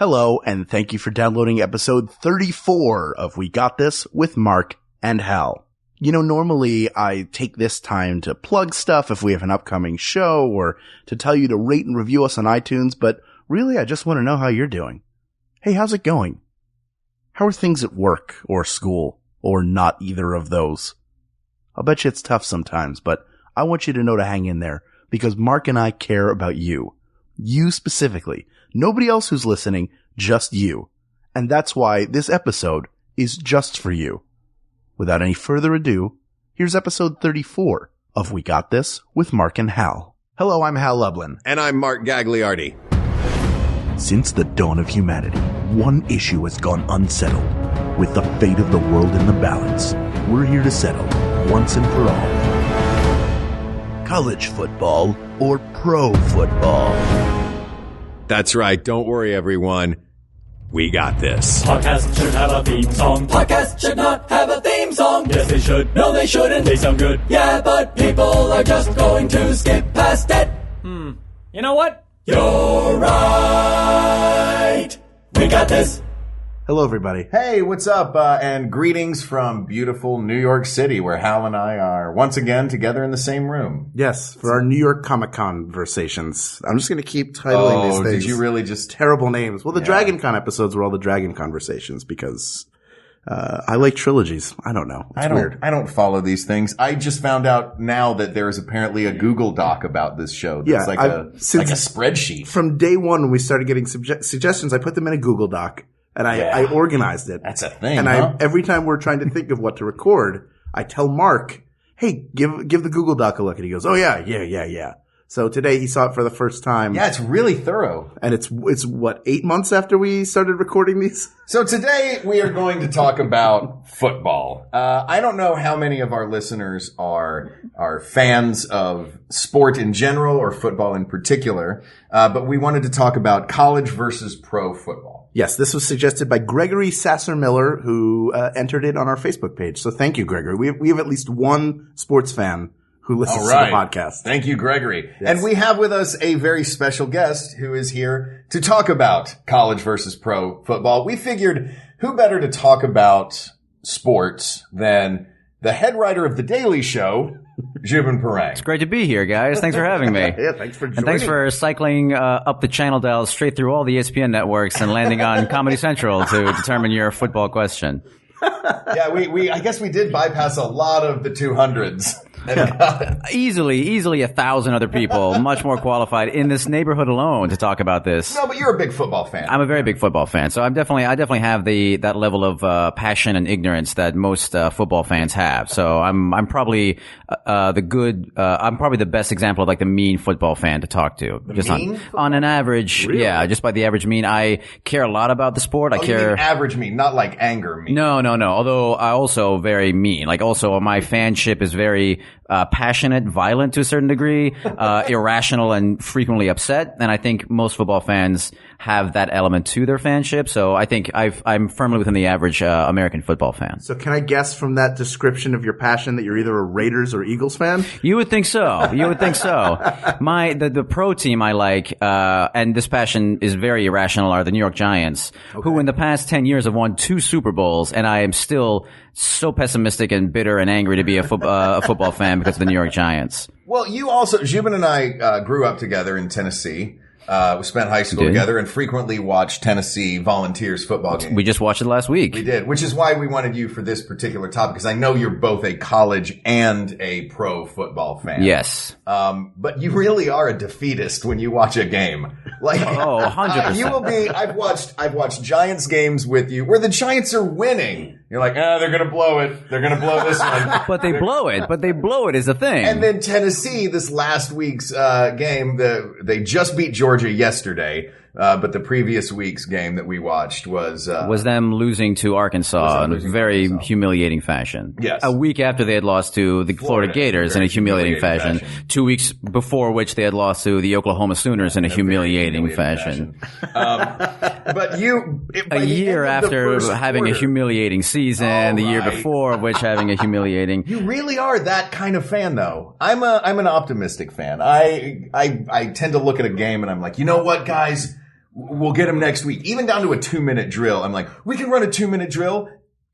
Hello, and thank you for downloading episode 34 of We Got This with Mark and Hal. You know, normally I take this time to plug stuff if we have an upcoming show or to tell you to rate and review us on iTunes, but really I just want to know how you're doing. Hey, how's it going? How are things at work or school or not either of those? I'll bet you it's tough sometimes, but I want you to know to hang in there because Mark and I care about you. You specifically. Nobody else who's listening, just you. And that's why this episode is just for you. Without any further ado, here's episode 34 of We Got This with Mark and Hal. Hello, I'm Hal Lublin. And I'm Mark Gagliardi. Since the dawn of humanity, one issue has gone unsettled. With the fate of the world in the balance, we're here to settle, once and for all. College football or pro football? That's right. Don't worry, everyone. We got this. Podcasts should have a theme song. Podcasts should not have a theme song. Yes, they should. No, they shouldn't. They sound good. Yeah, but people are just going to skip past it. You know what? You're right. We got this. Hello, everybody. Hey, what's up? And greetings from beautiful New York City, where Hal and I are once again together in the same room. Yes, for our New York Comic conversations. I'm just going to keep titling these things. Did you really just... Terrible names. Well, the Dragon Con episodes were all the Dragon Conversations because I like trilogies. I don't know. It's weird. I don't follow these things. I just found out now that there is apparently a Google Doc about this show. That's like a spreadsheet. From day one, when we started getting suggestions, I put them in a Google Doc. And I organized it. That's a thing, and every time we're trying to think of what to record, I tell Mark, hey, give the Google Doc a look. And he goes, oh, yeah. So today he saw it for the first time. Yeah, it's really thorough. And it's what, 8 months after we started recording these? So today we are going to talk about football. I don't know how many of our listeners are fans of sport in general or football in particular, but we wanted to talk about college versus pro football. Yes, this was suggested by Gregory Sasser-Miller, who entered it on our Facebook page. So thank you, Gregory. We have at least one sports fan who listens to the podcast. Thank you, Gregory. Yes. And we have with us a very special guest who is here to talk about college versus pro football. We figured who better to talk about sports than the head writer of The Daily Show, Zhubin. It's great to be here, guys. Thanks for having me. Yeah, thanks for joining. And thanks for cycling up the channel dial straight through all the ESPN networks and landing on Comedy Central to determine your football question. Yeah, I guess we did bypass a lot of the 200s. Easily 1,000 other people much more qualified in this neighborhood alone to talk about this. No, but you're a big football fan. I'm a very big football fan, so I definitely have that level of passion and ignorance that most football fans have. So I'm probably I'm probably the best example of like the mean football fan to talk to. Just on an average, really? Yeah, just by the average mean. I care a lot about the sport. I care. You mean average mean, not like anger mean. No. Although I also very mean. Like also my fanship is very passionate, violent to a certain degree, irrational and frequently upset. And I think most football fans have that element to their fanship. So I think I'm firmly within the average American football fan. So can I guess from that description of your passion that you're either a Raiders or Eagles fan? You would think so. The pro team I like, and this passion is very irrational, are the New York Giants, who in the past 10 years have won 2 Super Bowls, and I am still so pessimistic and bitter and angry to be a football fan because of the New York Giants. Well, you also, Zhubin and I grew up together in Tennessee. We spent high school together and frequently watched Tennessee Volunteers football games. We just watched it last week. We did, which is why we wanted you for this particular topic, because I know you're both a college and a pro football fan. Yes. But you really are a defeatist when you watch a game. Like, 100%. You will be, I've watched Giants games with you where the Giants are winning. You're like, they're going to blow it. They're going to blow this one. But they blow it is a thing. And then Tennessee, this last week's game, they just beat Georgia yesterday. But the previous week's game that we watched was them losing to Arkansas in a very humiliating fashion. Yes. A week after they had lost to the Florida Gators in a humiliating fashion. 2 weeks before which they had lost to the Oklahoma Sooners in a humiliating fashion. But a year after having a humiliating season, the year before which having a humiliating. You really are that kind of fan, though. I'm an optimistic fan. I tend to look at a game and I'm like, you know what, guys? we'll get them next week. Even down to a 2-minute drill. I'm like, we can run a 2-minute drill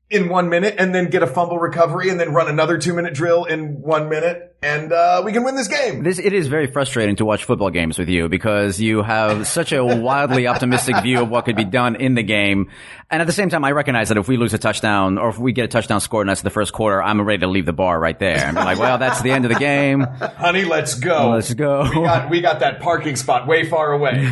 in 1 minute and then get a fumble recovery and then run another 2-minute drill in 1 minute. And we can win this game. It is very frustrating to watch football games with you because you have such a wildly optimistic view of what could be done in the game. And at the same time, I recognize that if we lose a touchdown or if we get a touchdown scored and that's the first quarter, I'm ready to leave the bar right there. I'm like, well, that's the end of the game. Honey, let's go. Let's go. We got that parking spot way far away.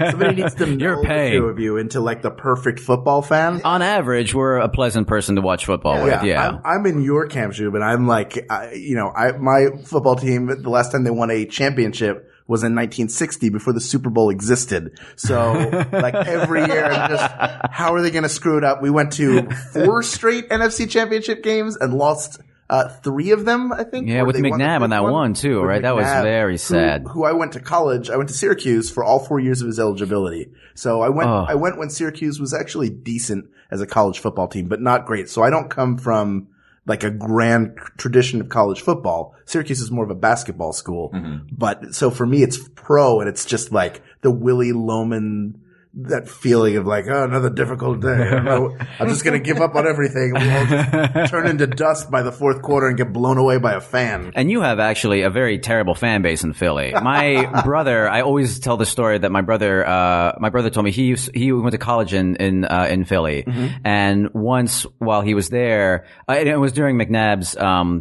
Somebody needs to mold the two of you into like the perfect football fan. On average, we're a pleasant person to watch football with. Yeah. I'm in your camp, Zhubin. I'm like, my football team, the last time they won a championship was in 1960 before the Super Bowl existed. So like every year, I'm just, how are they going to screw it up? We went to 4 straight NFC championship games and lost 3 of them, I think. Yeah, with McNabb on that one too, right? That was very sad. Who I went to college. I went to Syracuse for all 4 years of his eligibility. So I went when Syracuse was actually decent as a college football team, but not great. So I don't come from like a grand tradition of college football. Syracuse is more of a basketball school. Mm-hmm. But so for me, it's pro and it's just like the Willie Loman, that feeling of like, oh, another difficult day. I'm just going to give up on everything. We'll all just turn into dust by the fourth quarter and get blown away by a fan. And you have actually a very terrible fan base in Philly. My brother, I always tell the story that my brother told me he went to college in Philly. Mm-hmm. And once while he was there, and it was during McNabb's,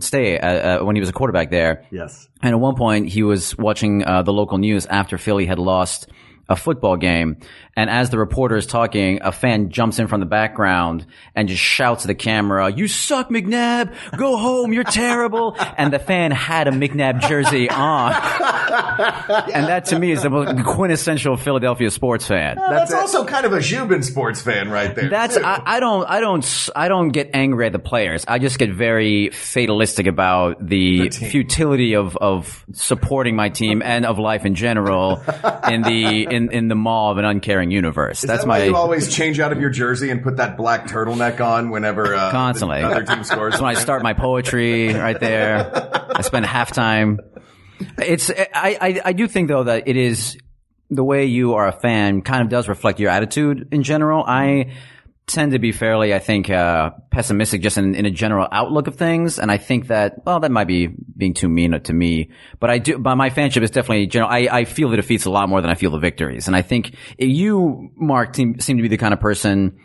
stay, when he was a quarterback there. Yes. And at one point he was watching, the local news after Philly had lost a football game. And as the reporter is talking, a fan jumps in from the background and just shouts at the camera, "You suck, McNabb! Go home! You're terrible!" And the fan had a McNabb jersey on. And that to me is the most quintessential Philadelphia sports fan. That's also kind of a Zhubin sports fan right there. That's, I don't get angry at the players. I just get very fatalistic about the futility of supporting my team and of life in general in the maw of an uncaring universe. That's why you always change out of your jersey and put that black turtleneck on whenever constantly the other team scores? That's when I start my poetry right there. I spend halftime. I do think though that it is the way you are a fan kind of does reflect your attitude in general. I tend to be fairly, I think, pessimistic just in a general outlook of things. And I think that, well, that might be being too mean to me, but my fanship is definitely general. I feel the defeats a lot more than I feel the victories. And I think you, Mark, seem to be the kind of person,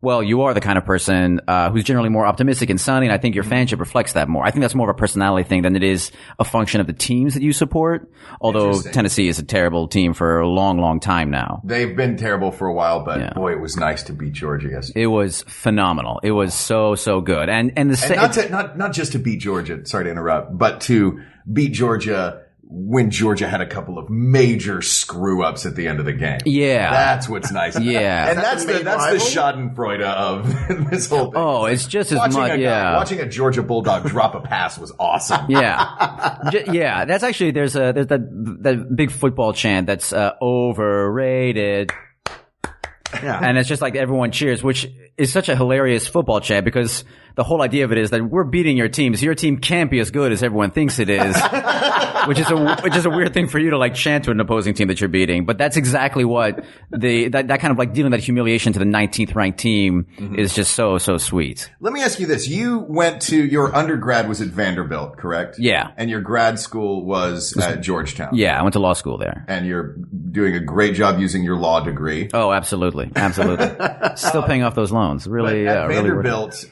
well, you are the kind of person who's generally more optimistic and sunny, and I think your fanship reflects that more. I think that's more of a personality thing than it is a function of the teams that you support, although Tennessee is a terrible team for a long, long time now. They've been terrible for a while, but boy, it was nice to beat Georgia yesterday. It was phenomenal. It was so good. And not just to beat Georgia, sorry to interrupt, but to beat Georgia when Georgia had a couple of major screw-ups at the end of the game. Yeah. That's what's nice. Yeah. And that's the Schadenfreude of this whole thing. Oh, it's just as much, yeah. Watching a Georgia Bulldog drop a pass was awesome. Yeah. Yeah, that's actually, there's that big football chant that's overrated. Yeah. And it's just like everyone cheers, which is such a hilarious football chant because the whole idea of it is that we're beating your team, so your team can't be as good as everyone thinks it is. which is a weird thing for you to like chant to an opposing team that you're beating. But that's exactly what that kind of like dealing that humiliation to the 19th ranked team is just so sweet. Let me ask you this. You went to, your undergrad was at Vanderbilt, correct? Yeah. And your grad school was at Georgetown. Yeah, I went to law school there. And you're doing a great job using your law degree. Oh, absolutely. Still paying off those loans. Really, at Vanderbilt,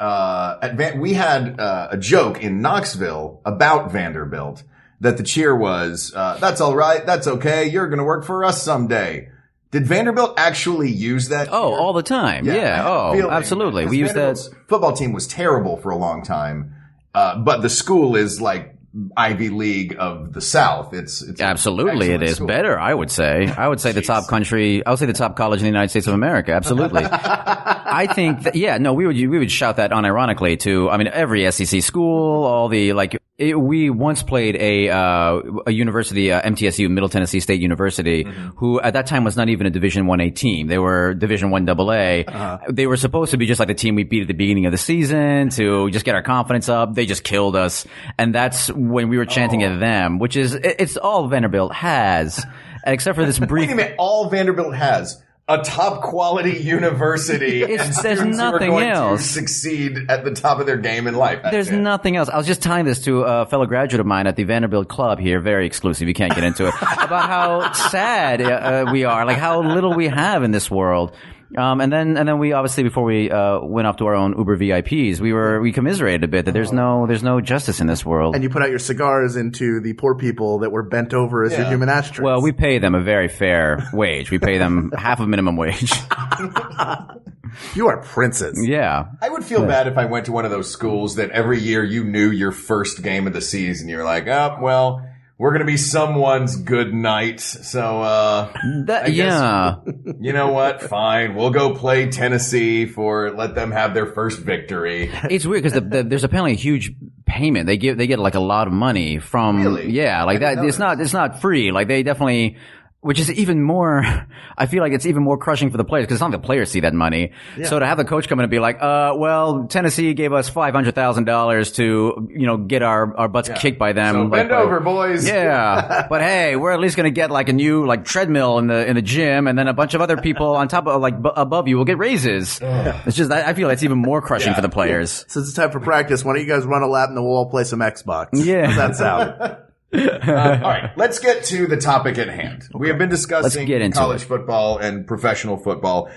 we had a joke in Knoxville about Vanderbilt that the cheer was, that's all right, that's okay, you're going to work for us someday. Did Vanderbilt actually use that? Oh, all the time. Yeah. Oh, absolutely. We used that. Football team was terrible for a long time, but the school is like Ivy League of the South. It's absolutely it is better. I would say the top country. I would say the top college in the United States of America. Absolutely. I think that, we would shout that unironically to, I mean, every SEC school, all the we once played a university, MTSU, Middle Tennessee State University, who at that time was not even a Division 1A team. They were Division 1 AA. They were supposed to be just like the team we beat at the beginning of the season to just get our confidence up. They just killed us. And that's when we were chanting at them, which is, it's all Vanderbilt has, except for this brief. Wait a minute, all Vanderbilt has. a top quality university. There's Students who are nothing going else. to succeed at the top of their game in life. There's nothing else. I was just tying this to a fellow graduate of mine at the Vanderbilt Club here, very exclusive. You can't get into it, about how sad we are, like how little we have in this world. And then we obviously, before we went off to our own Uber VIPs, we commiserated a bit that there's no justice in this world. And you put out your cigars into the poor people that were bent over as your human ashtrays. Well, we pay them a very fair wage. We pay them half of minimum wage. You are princes. Yeah. I would feel bad if I went to one of those schools that every year you knew your first game of the season. You're like, oh, well, we're going to be someone's good night. So, I guess, you know what? Fine. We'll go play Tennessee let them have their first victory. It's weird because there's apparently a huge payment. They get like a lot of money from, Really? Yeah, like that. It's not free. Like they definitely, which is even more, I feel like it's even more crushing for the players because it's not the players see that money. Yeah. So to have the coach come in and be like, well, Tennessee gave us $500,000 to, get our butts kicked by them. So bend over, boys. Yeah. But hey, we're at least going to get like a new like treadmill in the gym, and then a bunch of other people on top of above you will get raises. It's just, I feel it's even more crushing for the players. Since it's time for practice, why don't you guys run a lap in the wall, play some Xbox? Yeah. How's that sound? All right, let's get to the topic at hand. We have been discussing college football and professional football.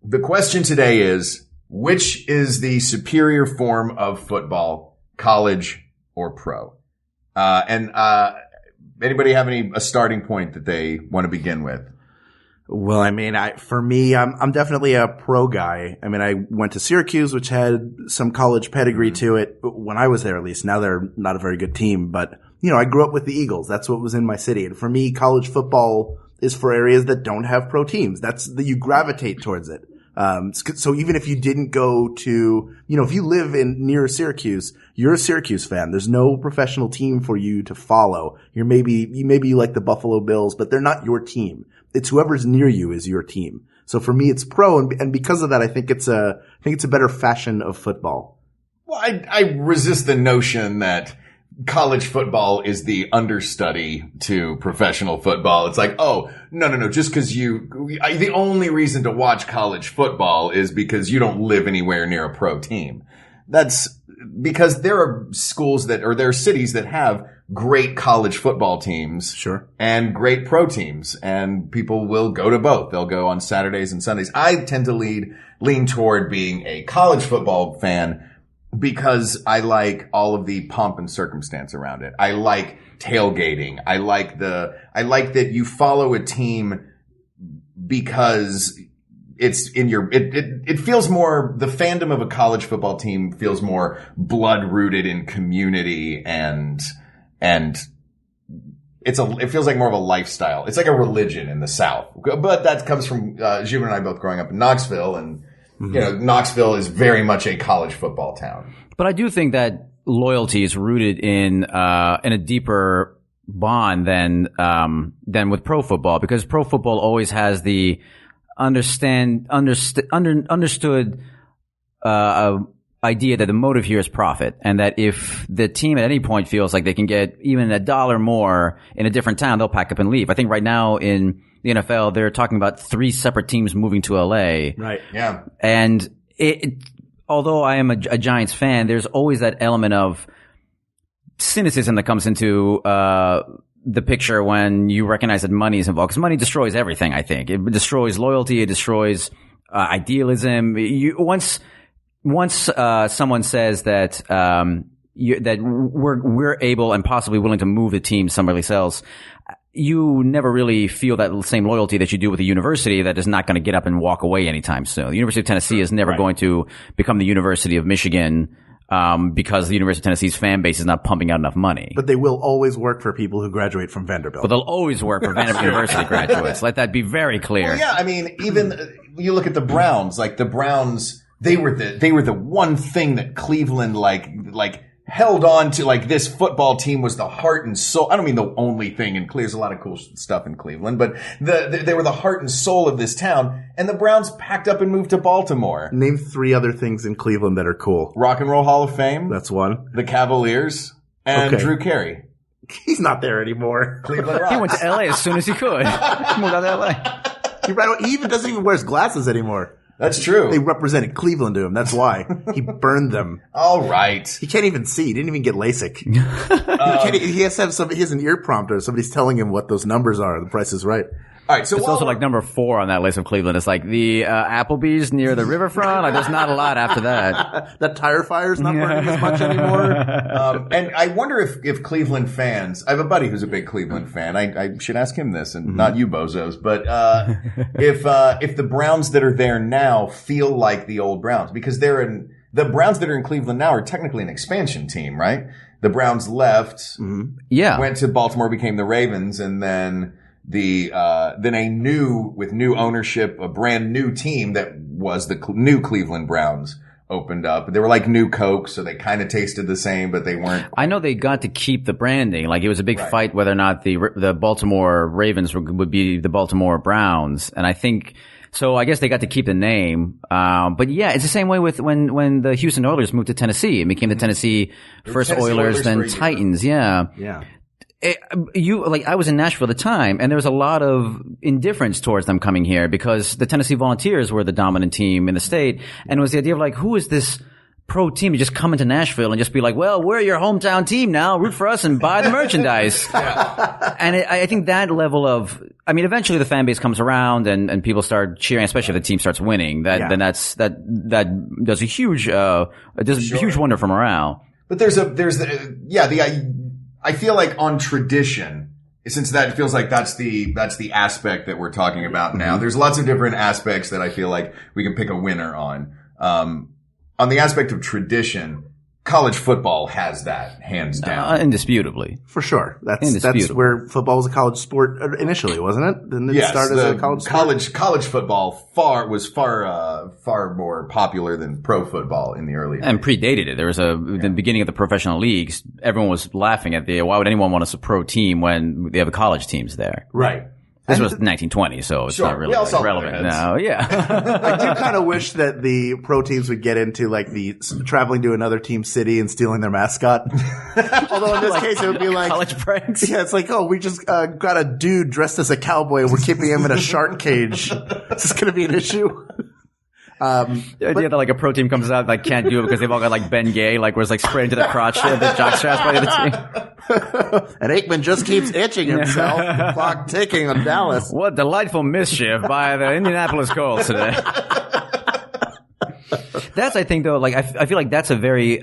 The question today is, which is the superior form of football, college or pro? Anybody have a starting point that they want to begin with? Well, I mean, for me, I'm definitely a pro guy. I mean, I went to Syracuse, which had some college pedigree to it when I was there, at least. Now they're not a very good team, but I grew up with the Eagles. That's what was in my city. And for me, college football is for areas that don't have pro teams. You gravitate towards it. So even if you didn't go to, if you live near Syracuse, you're a Syracuse fan. There's no professional team for you to follow. You maybe like the Buffalo Bills, but they're not your team. It's whoever's near you is your team. So for me, it's pro. And because of that, I think it's a better fashion of football. Well, I resist the notion that college football is the understudy to professional football. It's like, oh, no. Just because the only reason to watch college football is because you don't live anywhere near a pro team. That's because there are there are cities that have great college football teams. Sure. And great pro teams. And people will go to both. They'll go on Saturdays and Sundays. I tend to lean toward being a college football fan because I like all of the pomp and circumstance around it. I like tailgating. I like that you follow a team because it's in it feels more, the fandom of a college football team feels more blood rooted in community and it feels like more of a lifestyle. It's like a religion in the South. But that comes from, Zhubin and I both growing up in Knoxville, and Knoxville is very much a college football town. But I do think that loyalty is rooted in a deeper bond than with pro football, because pro football always has the understood idea that the motive here is profit, and that if the team at any point feels like they can get even $1 more in a different town, they'll pack up and leave. I think right now in the NFL, they're talking about 3 separate teams moving to LA. Right. Yeah. And although I am a Giants fan, there's always that element of cynicism that comes into the picture when you recognize that money is involved, because money destroys everything. I think it destroys loyalty, it destroys idealism. Once someone says that that we're able and possibly willing to move the team somewhere else, you never really feel that same loyalty that you do with a university that is not going to get up and walk away anytime soon. The University of Tennessee is never going to become the University of Michigan because the University of Tennessee's fan base is not pumping out enough money. But they will always work for people who graduate from Vanderbilt. But they'll always work for Vanderbilt University graduates. Let that be very clear. Well, yeah, I mean, even you look at the Browns. Like the Browns, they were the one thing that Cleveland like held on to. Like, this football team was the heart and soul. I don't mean the only thing in Cleveland. There's a lot of cool stuff in Cleveland, but they were the heart and soul of this town. And the Browns packed up and moved to Baltimore. Name 3 other things in Cleveland that are cool. Rock and Roll Hall of Fame. That's one. The Cavaliers and Drew Carey. He's not there anymore. Cleveland rocks. He went to LA as soon as he could. He moved out to LA. He even doesn't even wear his glasses anymore. That's true. They represented Cleveland to him. That's why. He burned them. All right. He can't even see. He didn't even get LASIK. He has to have he has an ear prompter. Somebody's telling him what those numbers are. The Price is Right. All right, so it's also like number 4 on that list of Cleveland. It's like the Applebee's near the riverfront. Like, there's not a lot after that. That tire fire's not burning as much anymore. And I wonder if Cleveland fans, I have a buddy who's a big Cleveland fan. I should ask him this, and not you bozos, but if the Browns that are there now feel like the old Browns, because the Browns that are in Cleveland now are technically an expansion team, right? The Browns left, went to Baltimore, became the Ravens, and then with new ownership, a brand new team that was the new Cleveland Browns opened up. They were like new Coke, so they kind of tasted the same, but they weren't. I know they got to keep the branding. Like, it was a big fight whether or not the Baltimore Ravens would be the Baltimore Browns. And I think, so I guess they got to keep the name. But yeah, it's the same way with when the Houston Oilers moved to Tennessee. It became the Tennessee first Oilers, then Titans. Yeah. Yeah. I was in Nashville at the time, and there was a lot of indifference towards them coming here because the Tennessee Volunteers were the dominant team in the state, and it was the idea of like, who is this pro team to just come into Nashville and just be like, well, we're your hometown team now, root for us and buy the merchandise. And I think that level of, eventually the fan base comes around and people start cheering, especially if the team starts winning. Then that does a huge, huge wonder for morale. But I feel like on tradition, since that feels like that's the aspect that we're talking about now. There's lots of different aspects that I feel like we can pick a winner on. On the aspect of tradition, college football has that hands down. Indisputably. For sure. That's where football was a college sport initially, wasn't it? Didn't it start as a college sport? College football was far more popular than pro football in the early days. And predated it. There was the beginning of the professional leagues, everyone was laughing at why would anyone want a pro team when they have college teams there? Right. This was 1920, so it's not really relevant now. Yeah. I do kind of wish that the pro teams would get into like the traveling to another team city and stealing their mascot. Although in this case it would be like college pranks. Yeah, it's like, oh, we just got a dude dressed as a cowboy and we're keeping him in a shark cage. Is this going to be an issue? The idea that like a pro team comes out like can't do it because they've all got like Ben Gay, like was like spraying to the crotch of the jock straps by the other team. And Aikman just keeps itching himself. The clock ticking on Dallas. What delightful mischief by the Indianapolis Colts today. That's, I think, though, like I feel like that's a very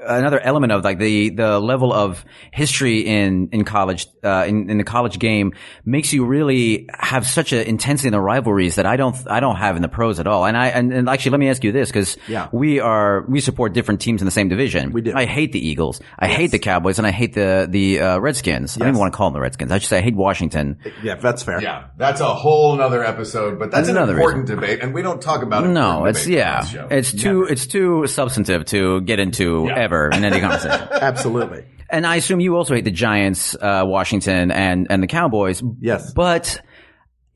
another element of like the level of history in college in the college game makes you really have such an intensity in the rivalries that I don't have in the pros at all. And actually, let me ask you this, because we support different teams in the same division. We do. I hate the Eagles, I hate the Cowboys, and I hate the Redskins. Yes. I don't even want to call them the Redskins. I should say I hate Washington. Yeah, that's fair. Yeah, that's a whole nother episode, but that's an important debate, and we don't talk about it. No, it's too substantive to get into ever in any conversation. Absolutely. And I assume you also hate the Giants, Washington, and the Cowboys. Yes. But,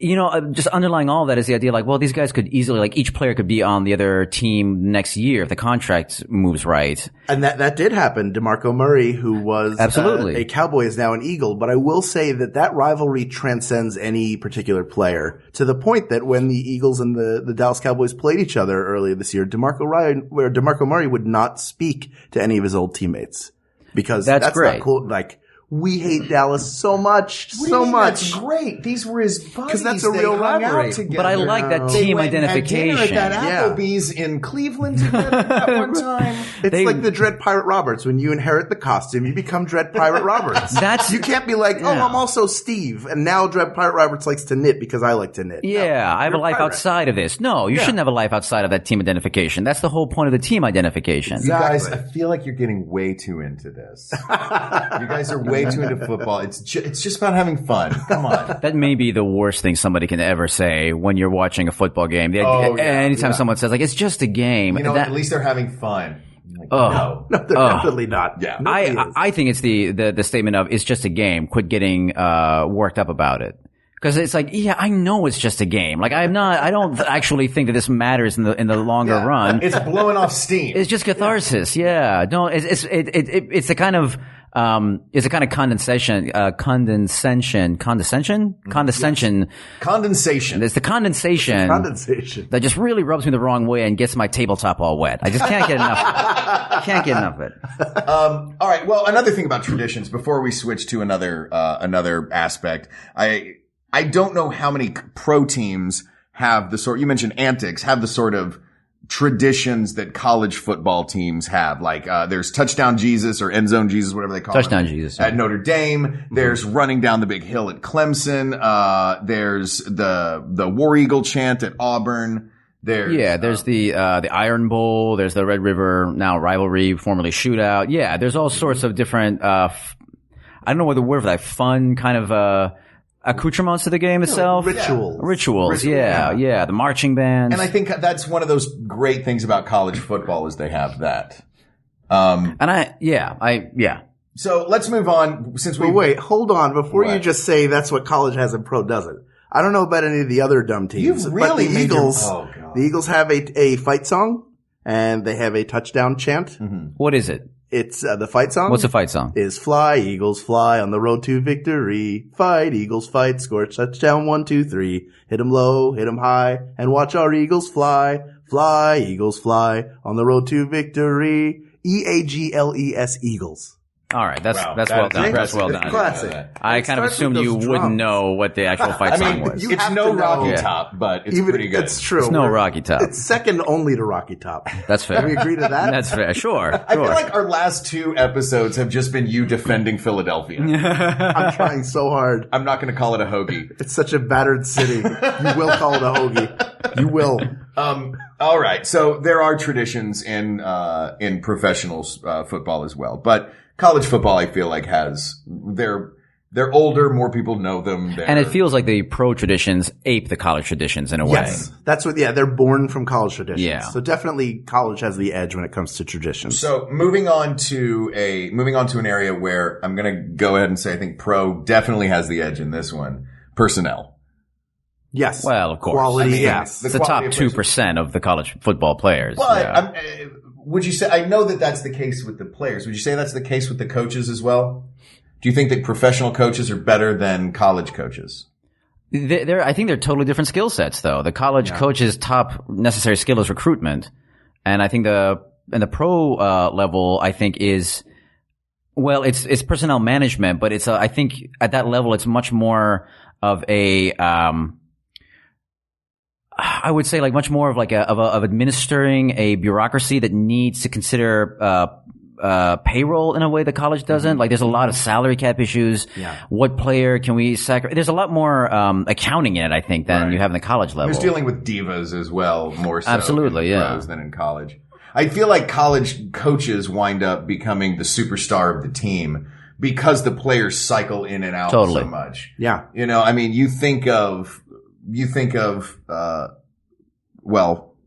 just underlying all of that is the idea like, well, these guys could easily, like, each player could be on the other team next year if the contract moves right. And that did happen. DeMarco Murray, who was absolutely a Cowboy, is now an Eagle. But I will say that rivalry transcends any particular player, to the point that when the Eagles and the Dallas Cowboys played each other earlier this year, DeMarco Murray would not speak to any of his old teammates. Because that's great. Not cool. Like, we hate Dallas so much, so much. That's great. These were his buddies. Because that's a real rivalry. But I like that team identification. They went at Applebee's in Cleveland together at one time. It's like the Dread Pirate Roberts. When you inherit the costume, you become Dread Pirate Roberts. You can't be like, I'm also Steve. And now Dread Pirate Roberts likes to knit because I like to knit. Yeah, I have a life outside of this. No, you shouldn't have a life outside of that team identification. That's the whole point of the team identification. Exactly. You guys, I feel like you're getting way too into this. You guys are way too into football. It's just about having fun. Come on. That may be the worst thing somebody can ever say when you're watching a football game. Anytime someone says like, it's just a game. At least they're having fun. Like, no, they're definitely not. Yeah. I think it's the statement of, it's just a game. Quit getting worked up about it. Because it's like, yeah, I know it's just a game. Like I don't actually think that this matters in the longer run. It's blowing off steam. It's just catharsis. Yeah. Don't, it's a kind of, it's a kind of condensation. It's the condensation that just really rubs me the wrong way and gets my tabletop all wet. I just can't get enough. Can't get enough of it. All right. Well, another thing about traditions before we switch to another aspect, I don't know how many pro teams have you mentioned antics, have the sort of traditions that college football teams have. Like, there's touchdown Jesus or end zone Jesus, whatever they call it. Touchdown Jesus. At Notre Dame. There's running down the big hill at Clemson. There's the War Eagle chant at Auburn. There's the Iron Bowl. There's the Red River, now rivalry, formerly shootout. Yeah, there's all sorts of different, I don't know what the word for that, fun kind of, accoutrements to the game itself. Rituals. Yeah. The marching bands. And I think that's one of those great things about college football is they have that. So let's move on since wait, hold on. Before you just say that's what college has and pro doesn't. I don't know about any of the other dumb teams. You've really but the Eagles have a fight song and they have a touchdown chant. Mm-hmm. What is it? It's the fight song. What's the fight song? Is fly, Eagles fly on the road to victory. Fight, Eagles fight, score touchdown 1, 2, 3. Hit 'em low, hit 'em high, and watch our Eagles fly. Fly, Eagles fly on the road to victory. EAGLES Eagles. All right, that's well done. That's well done. Classic. I kind of assumed you wouldn't know what the actual fight song was. It's no Rocky Top, but it's pretty good. It's true. It's no Rocky Top. It's second only to Rocky Top. That's fair. Can we agree to that? That's fair. Sure. I feel like our last 2 episodes have just been you defending Philadelphia. I'm trying so hard. I'm not going to call it a hoagie. It's such a battered city. You will call it a hoagie. You will. All right. So there are traditions in professional football as well, but college football, I feel like they're older, more people know them. And it feels like the pro traditions ape the college traditions in a way. Yes. That's what, they're born from college traditions. Yeah. So definitely college has the edge when it comes to traditions. So moving on to an area where I'm going to go ahead and say I think pro definitely has the edge in this one. Personnel. Yes. Well, of course. Quality, yes. It's the top 2% of the college football players. But would you say, I know that that's the case with the players. Would you say that's the case with the coaches as well? Do you think that professional coaches are better than college coaches? I think they're totally different skill sets, though. The college coach's top necessary skill is recruitment. And I think in the pro level, I think it's personnel management, but I think at that level, it's much more of a, I would say much more of of administering a bureaucracy that needs to consider payroll in a way that college doesn't. Like there's a lot of salary cap issues. Yeah. What player can we sacrifice? There's a lot more accounting in it, I think, than you have in the college level. There's dealing with divas as well, more so absolutely, in pros than in college. I feel like college coaches wind up becoming the superstar of the team because the players cycle in and out so much. Yeah. You know, I mean, you think of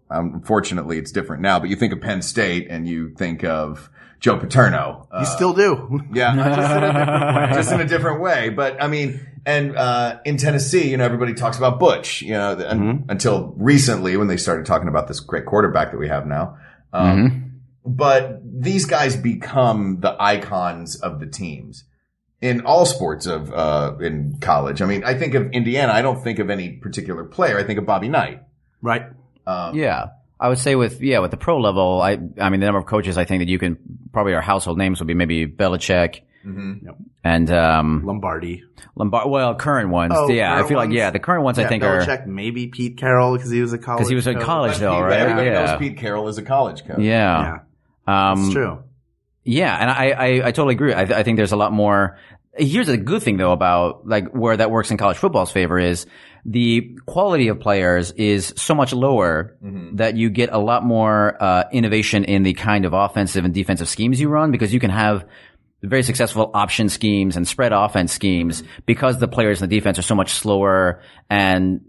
unfortunately it's different now, but you think of Penn State and you think of Joe Paterno. You still do. Yeah. Just in a different way. But I mean, and in Tennessee, everybody talks about Butch, until recently when they started talking about this great quarterback that we have now. But these guys become the icons of the teams in all sports in college. I mean, I think of Indiana. I don't think of any particular player. I think of Bobby Knight. Right. I would say with the pro level, I mean, the number of coaches I think that you can probably our household names would be maybe Belichick and Lombardi. Well, current ones. Oh, I feel like the current ones I think Belichick, maybe Pete Carroll because he was a college. Because he was in college though, right? Everybody knows Pete Carroll is a college coach. Yeah. That's true. Yeah, and I totally agree. I think there's a lot more. Here's a good thing though about where that works in college football's favor is the quality of players is so much lower that you get a lot more innovation in the kind of offensive and defensive schemes you run because you can have very successful option schemes and spread offense schemes because the players in the defense are so much slower and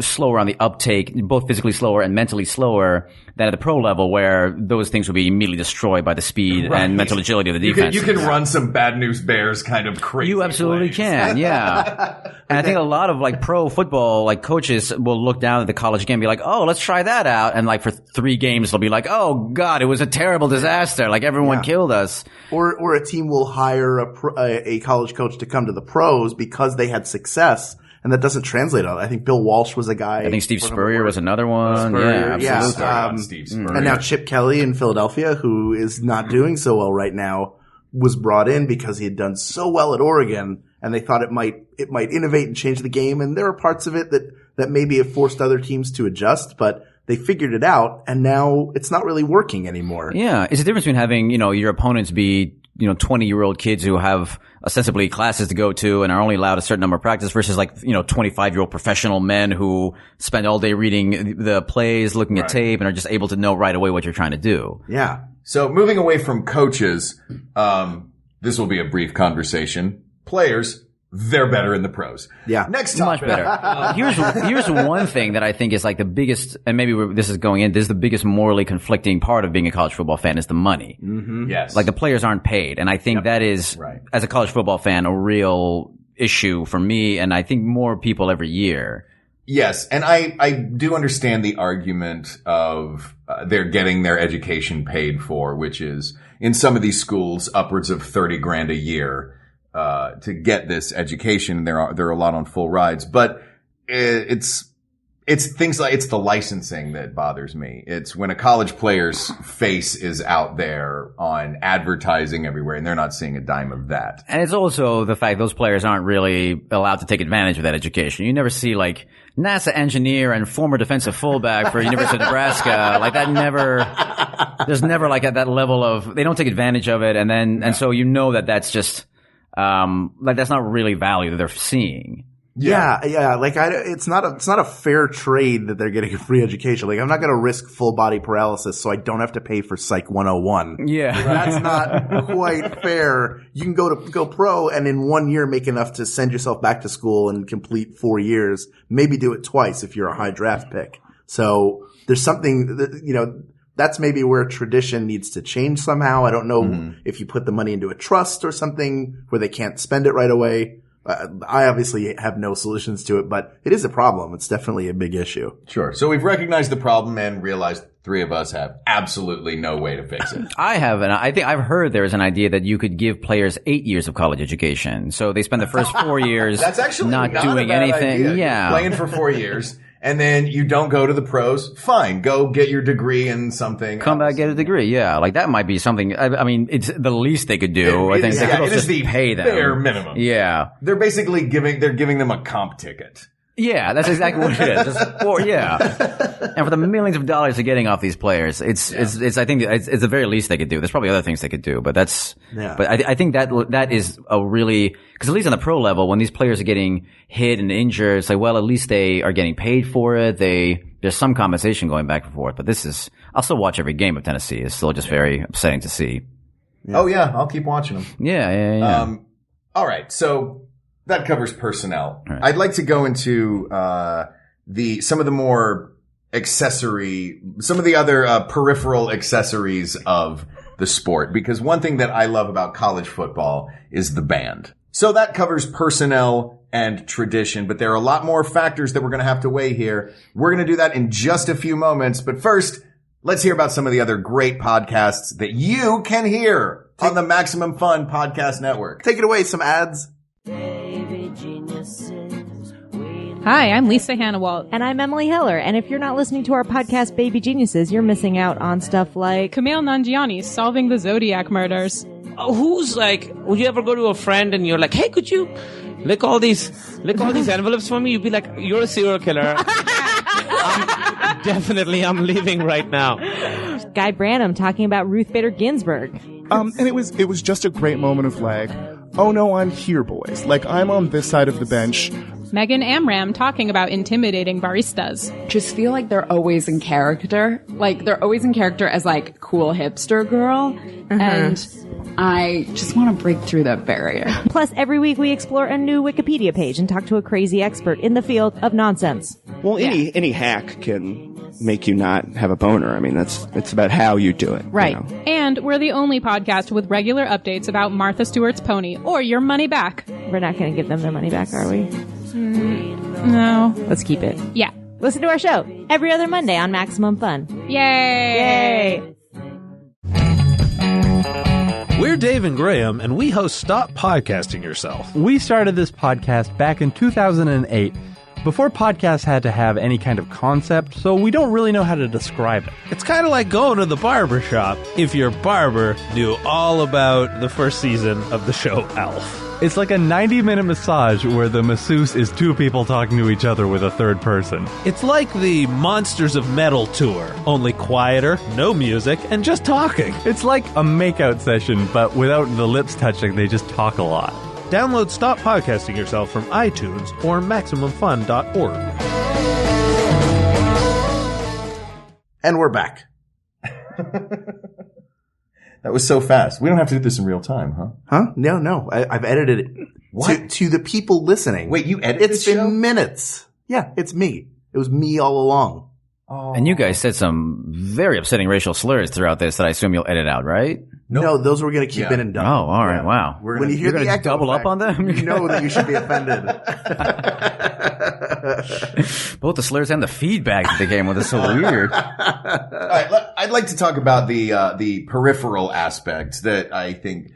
slower on the uptake, both physically slower and mentally slower than at the pro level, where those things would be immediately destroyed by the speed and mental agility of the defense. You can run some Bad News Bears kind of crazy. You absolutely plays. can, yeah. And I think a lot of like pro football like coaches will look down at the college game and be like, oh, let's try that out. And like for 3 games, they'll be like, oh God, it was a terrible disaster. Like everyone killed us. Or a team will hire a college coach to come to the pros because they had success. And that doesn't translate out. I think Bill Walsh was a guy. I think Steve Spurrier was another one. Spurrier, yeah, absolutely. Steve Spurrier. And now Chip Kelly in Philadelphia, who is not doing so well right now, was brought in because he had done so well at Oregon, and they thought it might innovate and change the game. And there are parts of it that maybe have forced other teams to adjust, but they figured it out, and now it's not really working anymore. Yeah, it's a difference between having your opponents be 20-year-old kids who have ostensibly classes to go to and are only allowed a certain number of practice versus 25-year-old professional men who spend all day reading the plays, looking at tape, and are just able to know right away what you're trying to do. Yeah. So moving away from coaches, this will be a brief conversation. Players, they're better in the pros. Yeah. Next topic. Much better. Here's one thing that I think is like the biggest, and maybe this is the biggest morally conflicting part of being a college football fan is the money. Mm-hmm. Yes. Like the players aren't paid. And I think that is, as a college football fan, a real issue for me. And I think more people every year. Yes. And I do understand the argument of they're getting their education paid for, which is in some of these schools upwards of $30,000 a year. To get this education, there are a lot on full rides, but it's things like, it's the licensing that bothers me. It's when a college player's face is out there on advertising everywhere and they're not seeing a dime of that. And it's also the fact those players aren't really allowed to take advantage of that education. You never see like NASA engineer and former defensive fullback for University of Nebraska. Like that there's never like at that level of, they don't take advantage of it. And then, and so that's just, like that's not really value that they're seeing. Yeah. Like it's not a fair trade that they're getting a free education. Like I'm not going to risk full body paralysis so I don't have to pay for Psych 101. Yeah. That's not quite fair. You can go pro and in 1 year make enough to send yourself back to school and complete 4 years. Maybe do it twice if you're a high draft pick. So there's something that, that's maybe where tradition needs to change somehow. I don't know if you put the money into a trust or something where they can't spend it right away. I obviously have no solutions to it, but it is a problem. It's definitely a big issue. Sure. So we've recognized the problem and realized 3 of us have absolutely no way to fix it. I have, and I think I've heard there is an idea that you could give players 8 years of college education. So they spend the first 4 years That's actually not doing a bad anything. idea. Yeah. You're playing for 4 years. And then you don't go to the pros. Fine. Go get your degree in something. Come back, get a degree. Yeah. Like that might be something. I mean, it's the least they could do. I think they could just pay them. Bare minimum. Yeah. They're basically giving them a comp ticket. Yeah, that's exactly what it is. And for the millions of dollars they're getting off these players, it's I think it's the very least they could do. There's probably other things they could do, but I think that is a really, cause at least on the pro level, when these players are getting hit and injured, it's like, well, at least they are getting paid for it. There's some compensation going back and forth, but I'll still watch every game of Tennessee. It's still just very upsetting to see. Yeah. Oh yeah, I'll keep watching them. Yeah. All right. So, that covers personnel. Right. I'd like to go into some of the more some of the other peripheral accessories of the sport, because one thing that I love about college football is the band. So that covers personnel and tradition, but there are a lot more factors that we're going to have to weigh here. We're going to do that in just a few moments, but first, let's hear about some of the other great podcasts that you can hear on the Maximum Fun Podcast Network. Take it away, some ads. Hi, I'm Lisa Hannawalt. And I'm Emily Heller. And if you're not listening to our podcast, Baby Geniuses, you're missing out on stuff like Kumail Nanjiani solving the Zodiac murders. Would you ever go to a friend and you're like, hey, could you lick all these envelopes for me? You'd be like, you're a serial killer. I'm leaving right now. Guy Branum talking about Ruth Bader Ginsburg. And it was just a great moment of like, oh no, I'm here, boys. Like, I'm on this side of the bench. Megan Amram talking about intimidating baristas. Just feel like they're always in character. Like, they're always in character as, like, cool hipster girl. And I just want to break through that barrier. Plus, every week we explore a new Wikipedia page and talk to a crazy expert in the field of nonsense. Well, any hack can make you not have a boner. I mean, it's about how you do it. Right. You know? And we're the only podcast with regular updates about Martha Stewart's pony or your money back. We're not going to give them their money back, are we? No. Let's keep it. Yeah. Listen to our show every other Monday on Maximum Fun. Yay! Yay! We're Dave and Graham, and we host Stop Podcasting Yourself. We started this podcast back in 2008, before podcasts had to have any kind of concept, so we don't really know how to describe it. It's kind of like going to the barber shop if your barber knew all about the first season of the show Alf. It's like a 90-minute massage where the masseuse is two people talking to each other with a third person. It's like the Monsters of Metal tour, only quieter, no music, and just talking. It's like a makeout session, but without the lips touching, they just talk a lot. Download Stop Podcasting Yourself from iTunes or MaximumFun.org. And we're back. That was so fast. We don't have to do this in real time, huh? Huh? No. I've edited it. What? To the people listening. Wait, you edited It's the been show? minutes. Yeah, it's me. It was me all along. Oh. And you guys said some very upsetting racial slurs throughout this that I assume you'll edit out, right? No, those we're going to keep in and done. Oh, all right. Wow. When you hear You're the gonna echo double up effect, on them? you know that you should be offended. Both the slurs and the feedback that they came with is so weird. All right, I'd like to talk about the peripheral aspects that I think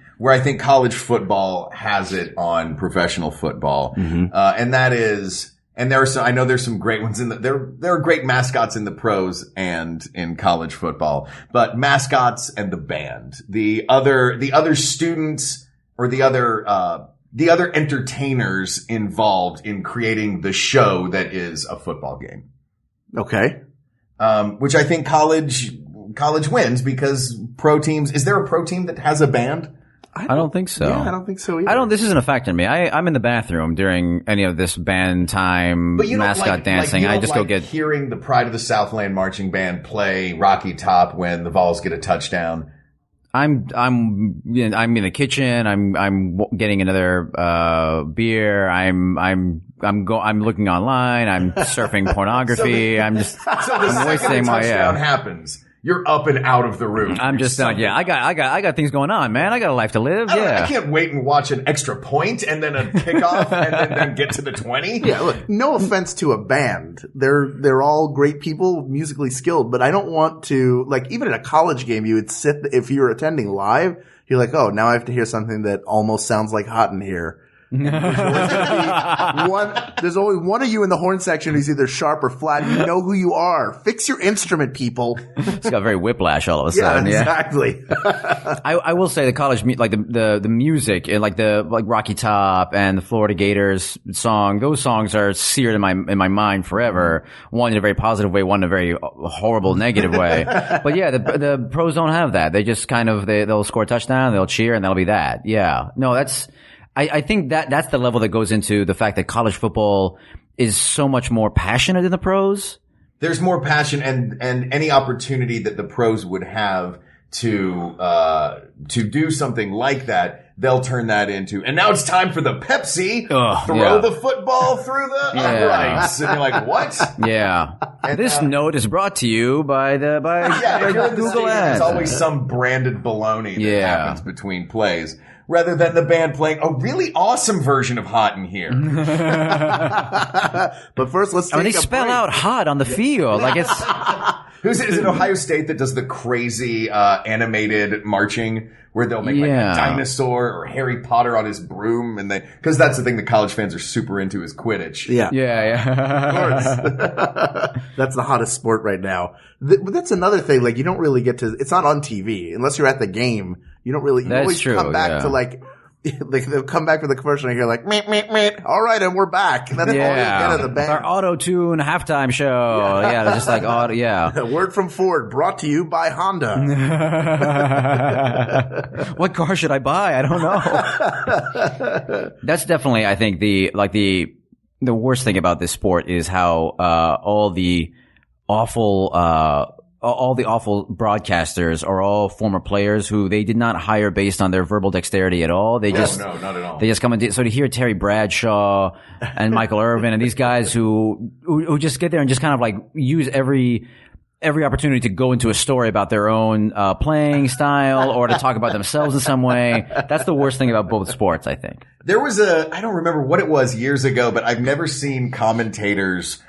college football has it on professional football, and that is. And I know there's some great ones there are great mascots in the pros and in college football, but mascots and the band, the other students or the other entertainers involved in creating the show that is a football game. Okay. Which I think college wins because pro teams, is there a pro team that has a band? I don't think so. Yeah, I don't think so either. This isn't a factor to me. I'm in the bathroom during any of this band time, mascot dancing. I just go get hearing the Pride of the Southland marching band play Rocky Top when the Vols get a touchdown. I'm in the kitchen. I'm getting another beer. I'm looking online. I'm surfing pornography. So the second touchdown happens, you're up and out of the room. I'm just I got things going on, man. I got a life to live. I can't wait and watch an extra point and then a kickoff and then get to the 20. Yeah, look, no offense to a band. They're all great people, musically skilled, but I don't want to, like, even in a college game, you would sit, if you're attending live, you're like, oh, now I have to hear something that almost sounds like Hot in Here. There's only one of you in the horn section who's either sharp or flat. You know who you are. Fix your instrument, people. It's got very whiplash all of a sudden. Yeah, exactly. I will say the college, like the music, like Rocky Top and the Florida Gators song, those songs are seared in my mind forever. One in a very positive way, one in a very horrible negative way. But yeah, the pros don't have that. They just they'll score a touchdown, they'll cheer, and that'll be that. Yeah. No, I think that's the level that goes into the fact that college football is so much more passionate than the pros. There's more passion and any opportunity that the pros would have to do something like that, they'll turn that into, and now it's time for the Pepsi. Throw the football through the uprights. And you're like, what? Yeah. And this note is brought to you by if you're in the Google stadium, Ads. There's always some branded baloney that happens between plays. Rather than the band playing a really awesome version of Hot in Here. But first, let's take they spell out hot on the field. Like it's... Is it Ohio State that does the crazy animated marching where they'll make like a dinosaur or Harry Potter on his broom, and because that's the thing that college fans are super into is Quidditch. Yeah. Of course. That's the hottest sport right now. But that's another thing. Like, you don't really get to. It's not on TV unless you're at the game. You don't really. You That's always true, come back to like they'll come back for the commercial and you're like, meet, meet, meet. All right, and we're back. And that's all you get of the band. Our auto-tune halftime show. Yeah, they're just like auto. Yeah. Word from Ford, brought to you by Honda. What car should I buy? I don't know. That's definitely, I think, the worst thing about this sport is how all the awful all the awful broadcasters are all former players who they did not hire based on their verbal dexterity at all. They no, not at all. They just come and so to hear Terry Bradshaw and Michael Irvin and these guys who just get there and just kind of like use every opportunity to go into a story about their own playing style or to talk about themselves in some way. That's the worst thing about both sports, I think. There was I don't remember what it was years ago, but I've never seen commentators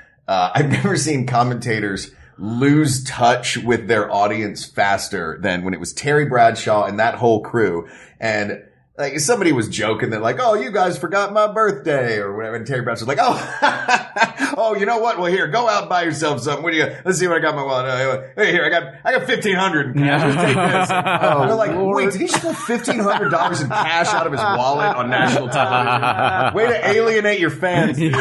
lose touch with their audience faster than when it was Terry Bradshaw and that whole crew. And like somebody was joking that like, oh, you guys forgot my birthday or whatever. And Terry Bradshaw was like, oh, oh, you know what? Well, here, go out and buy yourself something. What do you got? Let's see what I got in my wallet. Hey, here, I got $1,500 in cash. Just take this. And they're like, wait, did he just pull $1,500 in cash out of his wallet on national television? Way to alienate your fans, dude.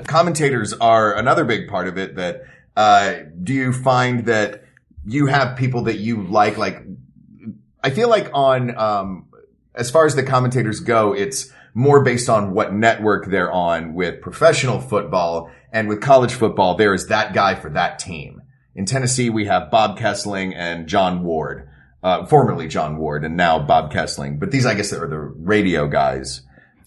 Commentators are another big part of it. That do you find that you have people that you like I feel like on, as far as the commentators go, it's more based on what network they're on. With professional football and with college football, there is that guy for that team. In Tennessee, we have Bob Kessling and John Ward, formerly John Ward and now Bob Kessling. But these, I guess, are the radio guys.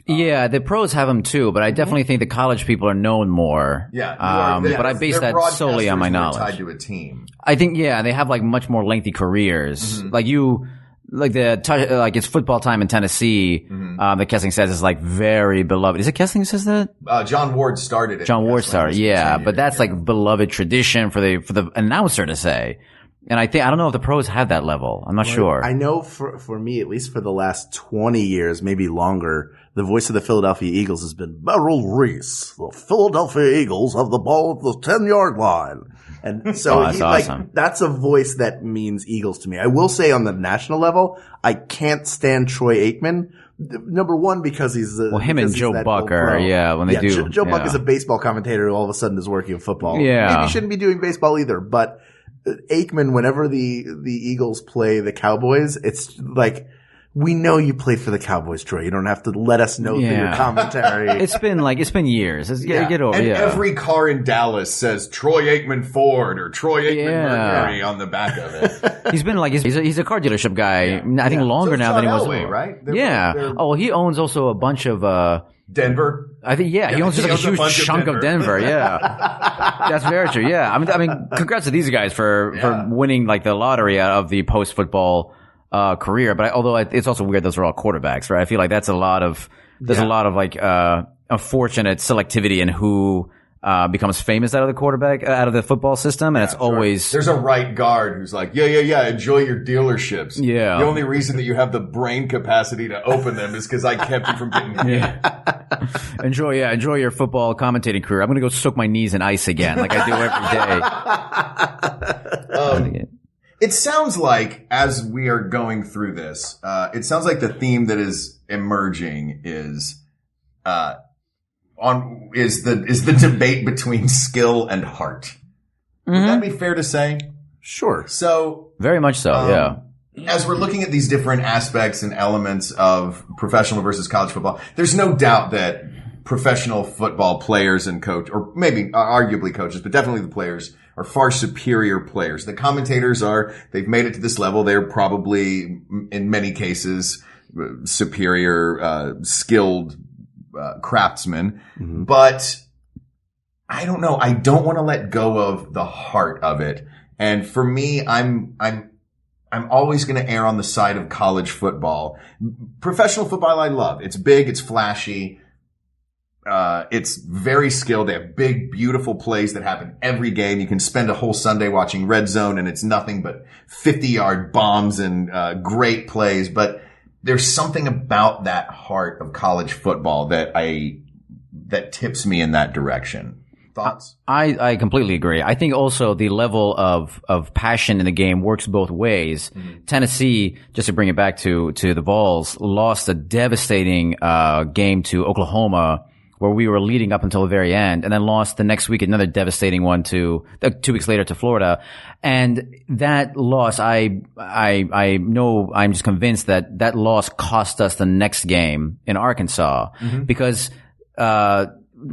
Yeah, the pros have them too, but I definitely think the college people are known more. Yeah. But I base that solely on my knowledge. Tied to a team. I think, yeah, they have like much more lengthy careers. Mm-hmm. Like it's football time in Tennessee. Mm-hmm. That Kessling says is like very beloved. Is it Kessling who says that? John Ward started it. John Ward started, yeah. But that's like beloved tradition for the announcer to say. And I don't know if the pros have that level. I'm not sure. I know for me, at least for the last 20 years, maybe longer, the voice of the Philadelphia Eagles has been Merrill Reese. The Philadelphia Eagles have the ball at the 10-yard line. And so that's awesome. That's a voice that means Eagles to me. I will say on the national level, I can't stand Troy Aikman. Number one, because he's him and Joe Buck are, when they do. Joe Buck is a baseball commentator who all of a sudden is working in football. Yeah. Maybe he shouldn't be doing baseball either, but Aikman, whenever the Eagles play the Cowboys, it's like, we know you played for the Cowboys, Troy. You don't have to let us know through your commentary. It's been years. Get over it. And every car in Dallas says Troy Aikman Ford or Troy Aikman Mercury on the back of it. He's been he's a car dealership guy. I think longer now than he was. Elway, right? He owns also a bunch of Denver. I think, he owns just like a huge chunk of Denver. Yeah. That's very true. Yeah. I mean, congrats to these guys for winning like the lottery out of the post-football career. But although it's also weird, those are all quarterbacks, right? I feel like there's a lot of like, unfortunate selectivity in who becomes famous out of the football system. And it's always, there's a right guard who's like, yeah, enjoy your dealerships. Yeah. The only reason that you have the brain capacity to open them is because I kept you from getting Enjoy your football commentating career. I'm going to go soak my knees in ice again, like I do every day. It sounds like, as we are going through this, it sounds like the theme that is emerging is the debate between skill and heart. Would that be fair to say? Sure. So very much so. Yeah. As we're looking at these different aspects and elements of professional versus college football, there's no doubt that professional football players and coach, or maybe arguably coaches, but definitely the players, are far superior players. The commentators they've made it to this level. They're probably, in many cases, superior, skilled, craftsmen. Mm-hmm. But I don't know. I don't want to let go of the heart of it. And for me, I'm always going to err on the side of college football. Professional football I love. It's big. It's flashy. It's very skilled. They have big, beautiful plays that happen every game. You can spend a whole Sunday watching Red Zone and it's nothing but 50-yard bombs and great plays. But there's something about that heart of college football that tips me in that direction. Thoughts? I completely agree. I think also the level of passion in the game works both ways. Mm-hmm. Tennessee, just to bring it back to the Vols, lost a devastating game to Oklahoma, where we were leading up until the very end, and then lost the next week another devastating one 2 weeks later to Florida. And that loss, I know, I'm just convinced that loss cost us the next game in Arkansas, mm-hmm. because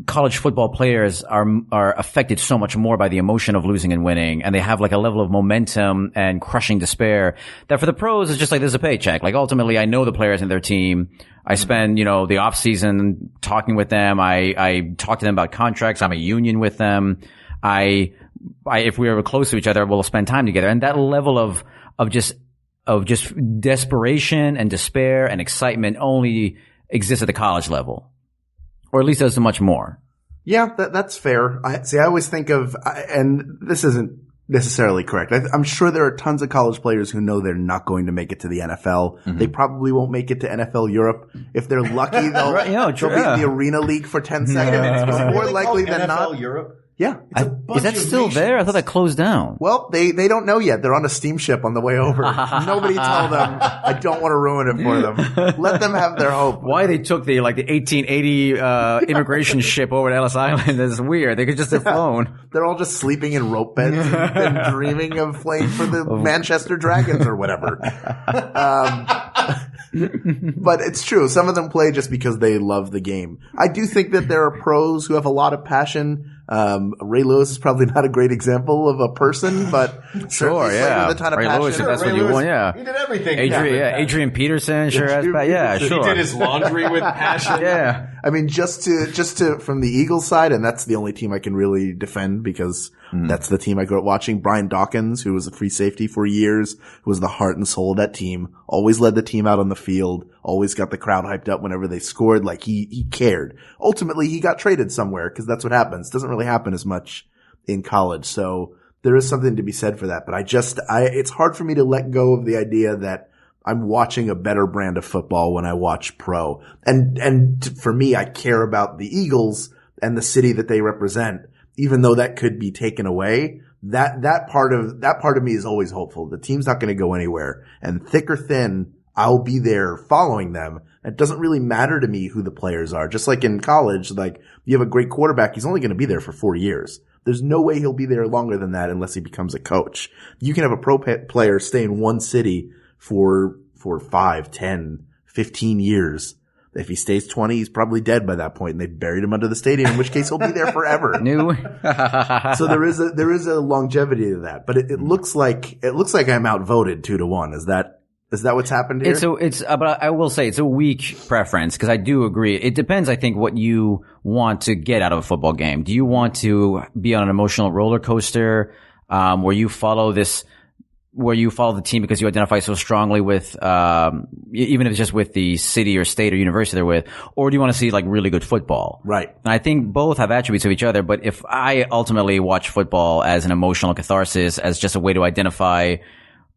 college football players are affected so much more by the emotion of losing and winning, and they have like a level of momentum and crushing despair that for the pros it's just like there's a paycheck. Like ultimately, I know the players and their team. I spend, the off season talking with them. I talk to them about contracts. I'm a union with them. If we are close to each other, we'll spend time together. And that level of just desperation and despair and excitement only exists at the college level. Or at least there's much more. Yeah, that's fair. I always think of, and this isn't necessarily correct. I'm sure there are tons of college players who know they're not going to make it to the NFL. Mm-hmm. They probably won't make it to NFL Europe. If they're lucky, they'll be in the Arena League for 10 seconds. But more likely than not. NFL Europe? Yeah. Is that still there? I thought that closed down. Well, they don't know yet. They're on a steamship on the way over. Nobody told them. I don't want to ruin it for them. Let them have their hope. Why they took the 1880 immigration ship over to Ellis Island is weird. They could just have flown. They're all just sleeping in rope beds and dreaming of playing for the Manchester Dragons or whatever. But it's true. Some of them play just because they love the game. I do think that there are pros who have a lot of passion. Ray Lewis is probably not a great example of a person, but sure, yeah. With a ton of Ray passion. Lewis, if that's what you want, yeah. He did everything. Adrian Peterson, sure has passion. Yeah, sure. He did his laundry with passion. Yeah. I mean, just to from the Eagles side, and that's the only team I can really defend because that's the team I grew up watching. Brian Dawkins, who was a free safety for years, who was the heart and soul of that team, always led the team out on the field, always got the crowd hyped up whenever they scored. Like he cared. Ultimately, he got traded somewhere because that's what happens. Doesn't really happen as much in college. So there is something to be said for that. But it's hard for me to let go of the idea that I'm watching a better brand of football when I watch pro. And for me, I care about the Eagles and the city that they represent, even though that could be taken away. That part of me is always hopeful. The team's not going to go anywhere, and thick or thin, I'll be there following them. It doesn't really matter to me who the players are. Just like in college, like you have a great quarterback, he's only going to be there for 4 years. There's no way he'll be there longer than that unless he becomes a coach. You can have a pro player stay in one city for 5, 10, 15 years. If he stays 20, he's probably dead by that point, and they've buried him under the stadium, in which case he'll be there forever. So there is a longevity to that, but it looks like I'm outvoted 2-1. Is that what's happened here? But I will say it's a weak preference because I do agree. It depends, I think, what you want to get out of a football game. Do you want to be on an emotional roller coaster, where you follow the team because you identify so strongly with, even if it's just with the city or state or university they're with, or do you want to see like really good football? Right. And I think both have attributes of each other, but if I ultimately watch football as an emotional catharsis, as just a way to identify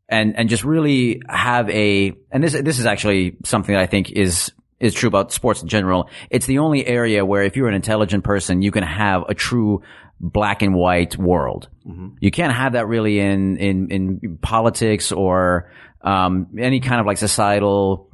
and just really have and this is actually something that I think is true about sports in general. It's the only area where if you're an intelligent person, you can have a true black and white world. Mm-hmm. You can't have that really in politics or any kind of like societal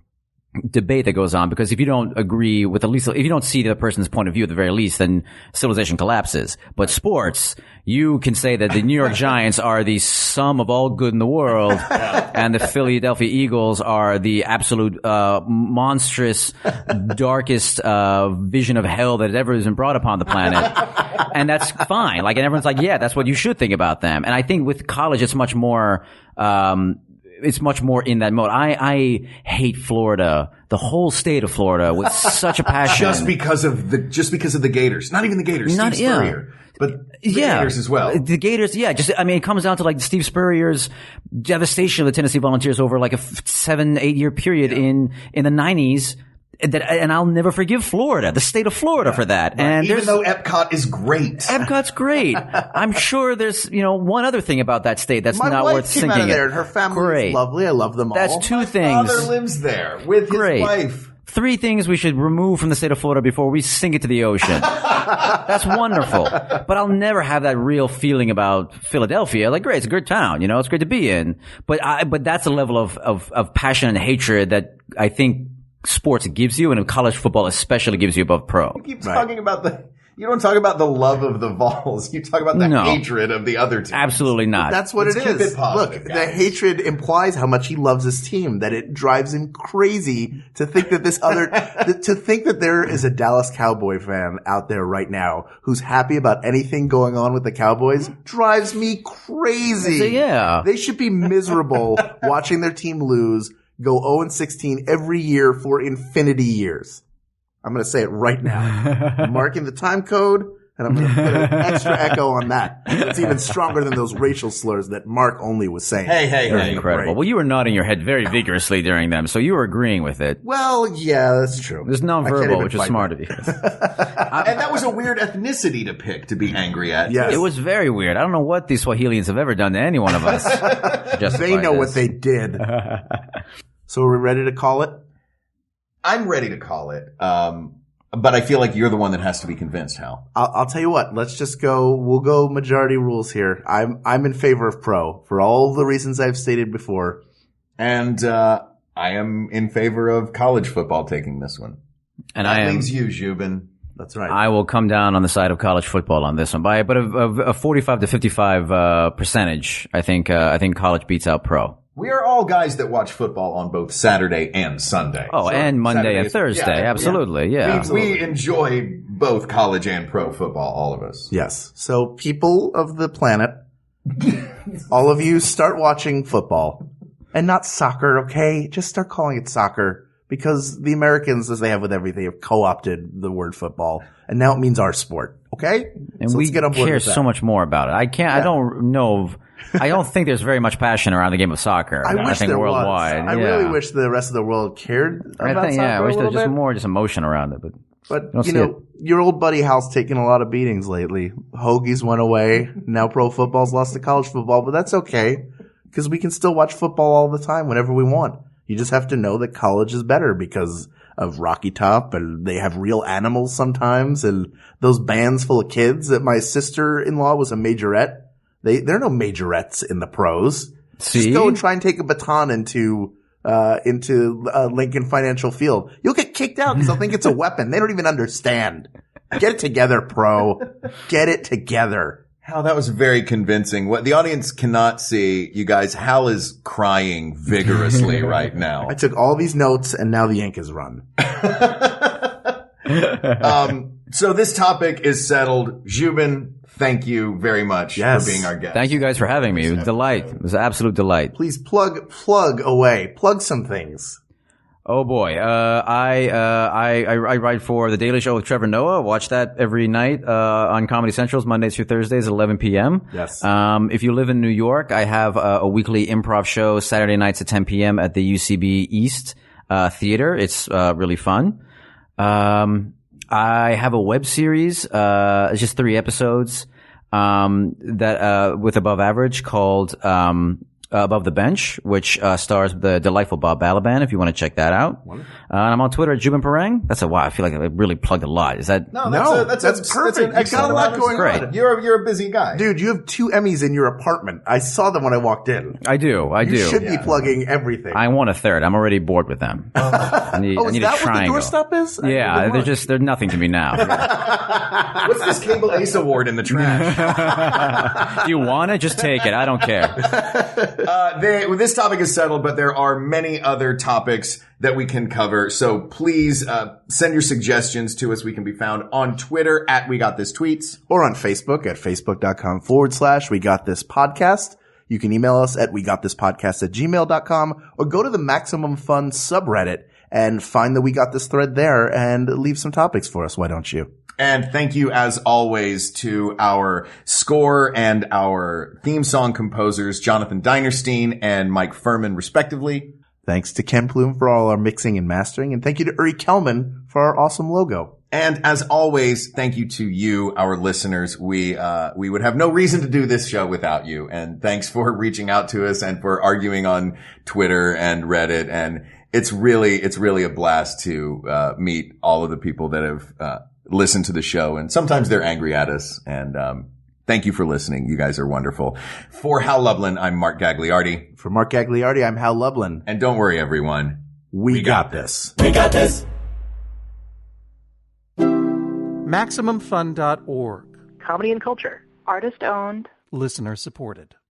debate that goes on, because if you don't agree with if you don't see the person's point of view at the very least, then civilization collapses. But sports, you can say that the New York Giants are the sum of all good in the world, and the Philadelphia Eagles are the absolute monstrous, darkest vision of hell that ever has been brought upon the planet. And that's fine. Like, and everyone's like, yeah, that's what you should think about them. And I think with college, it's much more in that mode. I hate Florida, the whole state of Florida, with such a passion. Just because of the Gators. Not even the Gators. Steve Spurrier. But the Gators as well. The Gators, yeah. It comes down to like Steve Spurrier's devastation of the Tennessee Volunteers over like a 7-8 year period in the 90s. And I'll never forgive Florida, the state of Florida, for that. Right. And even though Epcot is great. Epcot's great. I'm sure there's, one other thing about that state that's not worth sinking. My wife came out of there, and her family is lovely. I love them all. That's two things. My father lives there with his wife. 3 things we should remove from the state of Florida before we sink it to the ocean. That's wonderful. But I'll never have that real feeling about Philadelphia. Like, great, it's a good town, it's great to be in. But that's a level of passion and hatred that I think sports gives you, and college football especially gives you above pro. You keep talking about You don't talk about the love of the Vols. You talk about the hatred of the other team. Absolutely not. That's what Let's it keep is. it positive, Look, guys. the hatred implies how much he loves his team, that it drives him crazy to think that to think that there is a Dallas Cowboy fan out there right now who's happy about anything going on with the Cowboys drives me crazy. Yeah. They should be miserable watching their team lose, go 0-16 every year for infinity years. I'm going to say it right now. I'm marking the time code, and I'm going to put an extra echo on that. It's even stronger than those racial slurs that Mark only was saying. Hey. Incredible. Well, you were nodding your head very vigorously during them, so you were agreeing with it. Well, yeah, that's true. It's nonverbal, which is smart of you. And that was a weird ethnicity to pick to be angry at. Yes. It was very weird. I don't know what these Swahilians have ever done to any one of us. They know what they did. So are we ready to call it? I'm ready to call it. But I feel like you're the one that has to be convinced, Hal. I'll tell you what. Let's just go. We'll go majority rules here. I'm in favor of pro for all the reasons I've stated before. And I am in favor of college football taking this one. And that leaves you, Zhubin. That's right. I will come down on the side of college football on this one, but a 45 to 55 percentage. I think college beats out pro. We are all guys that watch football on both Saturday and Sunday. Oh, so and Monday and Thursday. Absolutely. Yeah. We enjoy both college and pro football, all of us. Yes. So people of the planet, all of you start watching football and not soccer, okay? Just start calling it soccer because the Americans, as they have with everything, have co-opted the word football and now it means our sport, okay? And so we let's get on board care with that. so much more about it. I don't know. I don't think there's very much passion around the game of soccer. I think worldwide. I really wish the rest of the world cared about soccer. I wish there was just more emotion around it. But you know, your old buddy Hal's taken a lot of beatings lately. Hoagies went away. Now pro football's lost to college football, but that's okay because we can still watch football all the time whenever we want. You just have to know that college is better because of Rocky Top and they have real animals sometimes and those bands full of kids. That my sister-in-law was a majorette. There are no majorettes in the pros. See? Just go and try and take a baton into Lincoln Financial Field. You'll get kicked out because they'll think it's a weapon. They don't even understand. Get it together, pro. Get it together. Hal, that was very convincing. What the audience cannot see, you guys, Hal is crying vigorously right now. I took all these notes and now the ink is run. So this topic is settled. Zhubin, thank you very much for being our guest. Thank you guys for having me. It was a delight. It was an absolute delight. Please plug away. Plug some things. Oh boy. I write for The Daily Show with Trevor Noah. Watch that every night, on Comedy Central's Mondays through Thursdays at 11 p.m. Yes. If you live in New York, I have a weekly improv show Saturday nights at 10 p.m. at the UCB East, theater. It's, really fun. I have a web series, it's just 3 episodes, that, with Above Average called, Above the Bench, which stars the delightful Bob Balaban, if you want to check that out. And I'm on Twitter at Zhubin Parang. That's I feel like I really plugged a lot. Is that? No, that's perfect. That's you got a lot going on. You're a busy guy. Dude, you have 2 Emmys in your apartment. I saw them when I walked in. I do. You should be plugging everything. I want a third. I'm already bored with them. I need is a that triangle. what the doorstop is? Yeah, they're nothing to me now. What's this Cable Ace Award in the trash? Do you want it? Just take it. I don't care. This topic is settled, but there are many other topics that we can cover. So please send your suggestions to us. We can be found on Twitter at We Got This Tweets. Or on Facebook at facebook.com/We Got This Podcast. You can email us at WeGotThisPodcast@gmail.com or go to the Maximum Fun subreddit and find the We Got This thread there and leave some topics for us. Why don't you? And thank you, as always, to our score and our theme song composers, Jonathan Dinerstein and Mike Furman, respectively. Thanks to Ken Plume for all our mixing and mastering. And thank you to Uri Kelman for our awesome logo. And as always, thank you to you, our listeners. We would have no reason to do this show without you. And thanks for reaching out to us and for arguing on Twitter and Reddit. And it's really a blast to meet all of the people that have listen to the show, and sometimes they're angry at us. And thank you for listening. You guys are wonderful. For Hal Lublin, I'm Mark Gagliardi. For Mark Gagliardi, I'm Hal Lublin. And don't worry, everyone. We got this. We got this. MaximumFun.org. Comedy and culture. Artist owned. Listener supported.